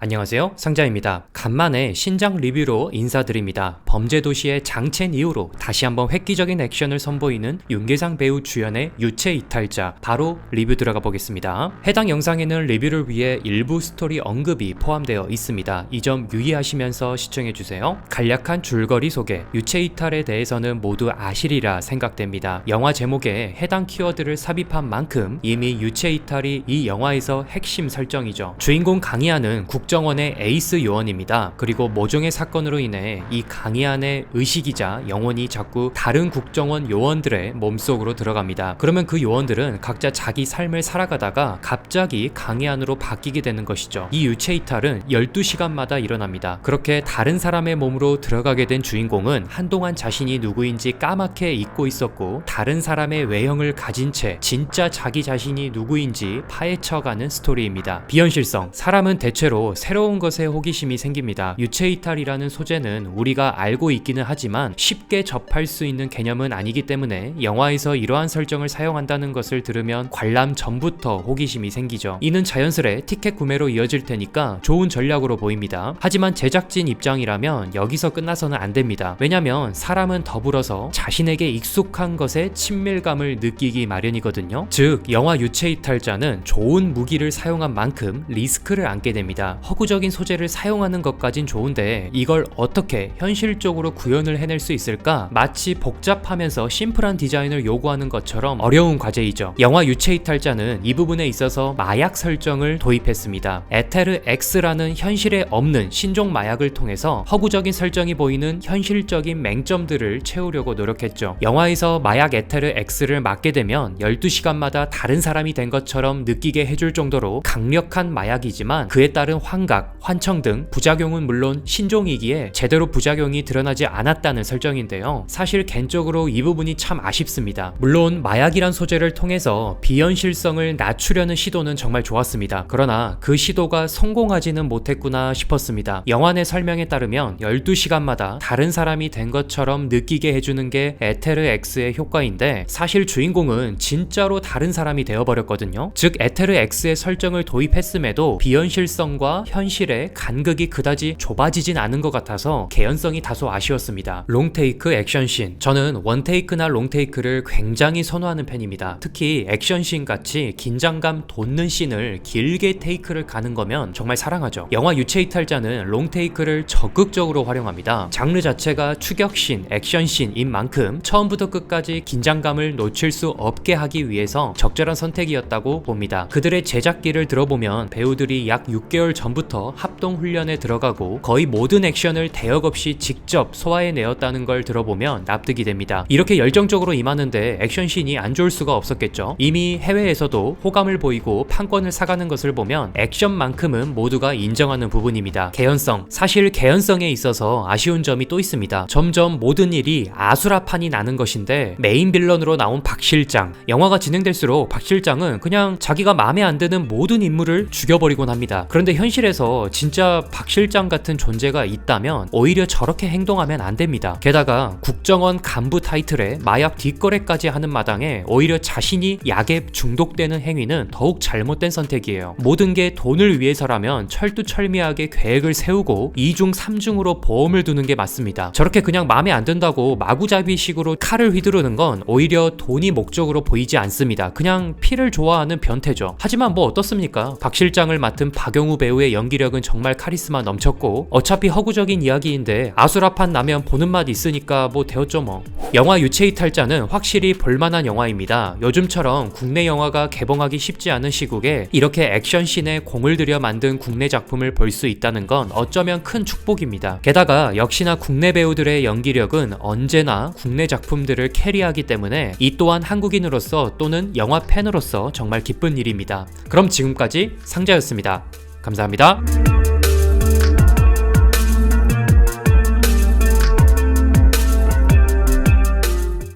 안녕하세요, 상자입니다. 간만에 신작 리뷰로 인사드립니다. 범죄도시의 장첸 이후로 다시 한번 획기적인 액션을 선보이는 윤계상 배우 주연의 유체이탈자, 바로 리뷰 들어가 보겠습니다. 해당 영상에는 리뷰를 위해 일부 스토리 언급이 포함되어 있습니다. 이 점 유의하시면서 시청해주세요. 간략한 줄거리 소개, 유체이탈에 대해서는 모두 아시리라 생각됩니다. 영화 제목에 해당 키워드를 삽입한 만큼 이미 유체이탈이 이 영화에서 핵심 설정이죠. 주인공 강희아는 국정원의 에이스 요원입니다. 그리고 모종의 사건으로 인해 이 강희안의 의식이자 영혼이 자꾸 다른 국정원 요원들의 몸속으로 들어갑니다. 그러면 그 요원들은 각자 자기 삶을 살아가다가 갑자기 강희안으로 바뀌게 되는 것이죠. 이 유체이탈은 12시간마다 일어납니다. 그렇게 다른 사람의 몸으로 들어가게 된 주인공은 한동안 자신이 누구인지 까맣게 잊고 있었고, 다른 사람의 외형을 가진 채 진짜 자기 자신이 누구인지 파헤쳐가는 스토리입니다. 비현실성, 사람은 대체로 새로운 것에 호기심이 생깁니다. 유체이탈이라는 소재는 우리가 알고 있기는 하지만 쉽게 접할 수 있는 개념은 아니기 때문에 영화에서 이러한 설정을 사용한다는 것을 들으면 관람 전부터 호기심이 생기죠. 이는 자연스레 티켓 구매로 이어질 테니까 좋은 전략으로 보입니다. 하지만 제작진 입장이라면 여기서 끝나서는 안 됩니다. 왜냐면 사람은 더불어서 자신에게 익숙한 것에 친밀감을 느끼기 마련이거든요. 즉, 영화 유체이탈자는 좋은 무기를 사용한 만큼 리스크를 안게 됩니다. 허구적인 소재를 사용하는 것까진 좋은데 이걸 어떻게 현실적으로 구현을 해낼 수 있을까? 마치 복잡하면서 심플한 디자인을 요구하는 것처럼 어려운 과제이죠. 영화 유체이탈자는 이 부분에 있어서 마약 설정을 도입했습니다. 에테르 X라는 현실에 없는 신종 마약을 통해서 허구적인 설정이 보이는 현실적인 맹점들을 채우려고 노력했죠. 영화에서 마약 에테르 X를 맞게 되면 12시간마다 다른 사람이 된 것처럼 느끼게 해줄 정도로 강력한 마약이지만 그에 따른 환각, 환청 등 부작용은 물론 신종이기에 제대로 부작용이 드러나지 않았다는 설정인데요. 사실 개인적으로 이 부분이 참 아쉽습니다. 물론 마약이란 소재를 통해서 비현실성을 낮추려는 시도는 정말 좋았습니다. 그러나 그 시도가 성공하지는 못했구나 싶었습니다. 영화 내 설명에 따르면 12시간마다 다른 사람이 된 것처럼 느끼게 해주는 게 에테르 X의 효과인데, 사실 주인공은 진짜로 다른 사람이 되어버렸거든요. 즉, 에테르 X의 설정을 도입했음에도 비현실성과 현실의 간극이 그다지 좁아지진 않은 것 같아서 개연성이 다소 아쉬웠습니다. 롱테이크 액션씬, 저는 원테이크나 롱테이크를 굉장히 선호하는 편입니다. 특히 액션씬 같이 긴장감 돋는 씬을 길게 테이크를 가는 거면 정말 사랑하죠. 영화 유체이탈자는 롱테이크를 적극적으로 활용합니다. 장르 자체가 추격씬, 액션씬인 만큼 처음부터 끝까지 긴장감을 놓칠 수 없게 하기 위해서 적절한 선택이었다고 봅니다. 그들의 제작기를 들어보면 배우들이 약 6개월 전부터 합동훈련에 들어가고 거의 모든 액션을 대역 없이 직접 소화해내었다는 걸 들어보면 납득이 됩니다. 이렇게 열정적으로 임하는데 액션씬이 안 좋을 수가 없었겠죠. 이미 해외에서도 호감을 보이고 판권을 사가는 것을 보면 액션만큼은 모두가 인정하는 부분입니다. 개연성, 사실 개연성에 있어서 아쉬운 점이 또 있습니다. 점점 모든 일이 아수라판이 나는 것인데, 메인 빌런으로 나온 박 실장, 영화가 진행될수록 박 실장은 그냥 자기가 마음에 안 드는 모든 인물을 죽여버리곤 합니다. 그런데 현실에서 진짜 박 실장 같은 존재가 있다면 오히려 저렇게 행동하면 안 됩니다. 게다가 국정원 간부 타이틀에 마약 뒷거래까지 하는 마당에 오히려 자신이 약에 중독되는 행위는 더욱 잘못된 선택이에요. 모든 게 돈을 위해서라면 철두철미하게 계획을 세우고 2중 3중으로 보험을 두는 게 맞습니다. 저렇게 그냥 마음에 안 든다고 마구잡이식으로 칼을 휘두르는 건 오히려 돈이 목적으로 보이지 않습니다. 그냥 피를 좋아하는 변태죠. 하지만 뭐 어떻습니까? 박 실장을 맡은 박영우 배우의 연기력은 정말 카리스마 넘쳤고, 어차피 허구적인 이야기인데 아수라판 나면 보는 맛 있으니까 뭐 되었죠 뭐. 영화 유체이탈자는 확실히 볼만한 영화입니다. 요즘처럼 국내 영화가 개봉하기 쉽지 않은 시국에 이렇게 액션씬에 공을 들여 만든 국내 작품을 볼 수 있다는 건 어쩌면 큰 축복입니다. 게다가 역시나 국내 배우들의 연기력은 언제나 국내 작품들을 캐리하기 때문에 이 또한 한국인으로서 또는 영화 팬으로서 정말 기쁜 일입니다. 그럼 지금까지 상자였습니다. 감사합니다.